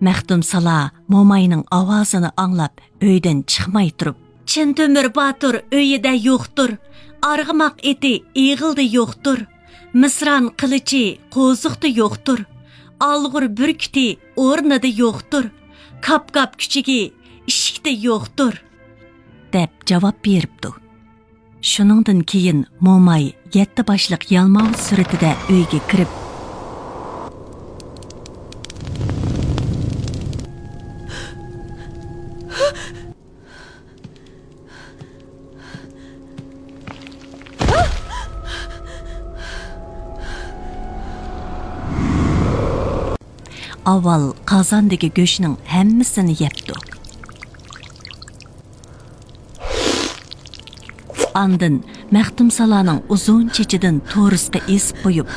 Maxtumsala momayning ovozini anglab uydan chiqmay turib, Chintömür Batur uyida yo'qdir. Arg'imoq eti eg'ildi yo'qdir. Misran qilichi qo'ziqda yo'qdir. Alg'ur burkuti o'rnida yo'qdir. Kap-kap kuchigi ishikda yo'qdir, deb javob beribdi. Shuningdan keyin momay 7 boshliq yalmov suratida uyga kirib, avval qozondagi go'shtning hammasini yebdi. Andın Maxtumsalaning uzun chechidan to'risqa esib qo'yib,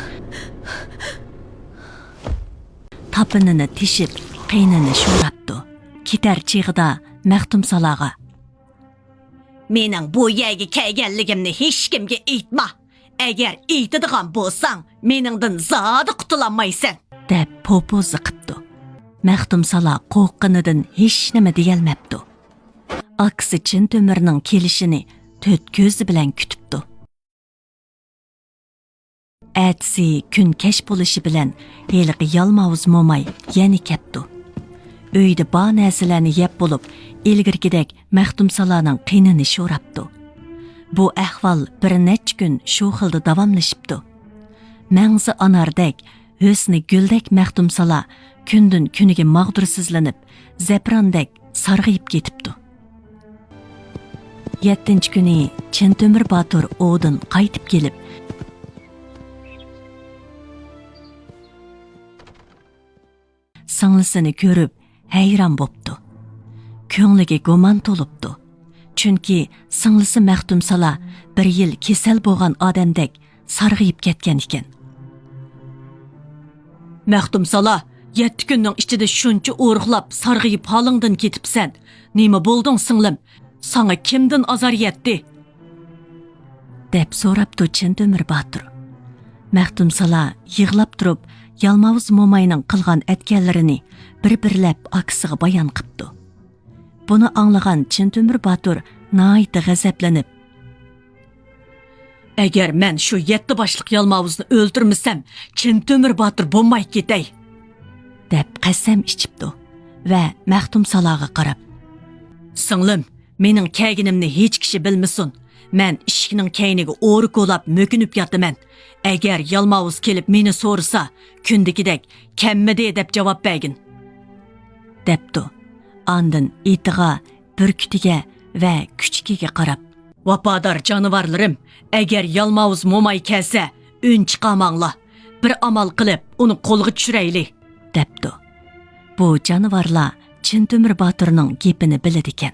tapinini teshib, qiynini sho'rabdi. Ketar chig'ida Maxtumsalaga: "Mening bu yerga kelganligimni hech kimga aytma. Agar aytadigan bo'lsang, meningdan zodi qutulanmaysan", deb popozi qipti. Maxtumsala qo'rqqanidan hech nima deyolmabdi. Aksi Chintömürning kelishini to'rt ko'zi bilan kutibdi. Atsi kun kesh bo'lishi bilan heliqi yalmavuz momay yana kepdi. Uyda bor narsalarni yeb bo'lib, ilgirgidek Maxtumsalaning qiynini sho'rabdi. Bu ahvol bir necha kun shu xilda davomlashibdi. Mangzi anardek, husni guldek Maxtumsala kundan kuniga mag'dursizlanib, zaprandek sarg'ayib ketibdi. 7-chi kuni Chintömür Batur o'dan qaytib kelib, singlisini ko'rib hayron bo'pti. Ko'ngliga gumon to'libdi. Chunki singlisi Maxtumsala 1 yil kasal bo'lgan odamdek sarg'ayib ketgan ekan. Maxtumsala, 7 kunning ichida shuncha o'rg'lab sarg'ayib holingdan ketibsan. Nima bo'lding singlim? Sana kimdan azar yetdi? deb so'rabdi Chintömür Batur. Maxtumsala yig'lab turib, yalmavuz momayning qilgan etganlarini bir-birlab aksiga bayon qildi. Buni anglagan Chintömür Batur nihoyat g'azablanib: "Agar men shu 7 boshliq yalmavuzni o'ldirmasam, Chintömür Batur bo'lmay ketay", deb qasam ichibdi va Maxtumsalaga qarab: "Singlim, mening kelganimni hech kishi bilmasin. Men eshikning kayniga o'ri ko'lab mo'kinib yotaman. Agar yalmavuz kelib meni so'rasa, kundagidek kammidi deb javob bergin", debdi. Andin itiga, burkutiga va kuchkiga qarab: "Vafodor jonivorlarim, agar yalmavuz momay kelsa, un chiqamanglar. Bir amal qilib uni qo'lga tushirayli", debdi. Bu jonivorlar Chintömür Baturning gapini biladi ekan.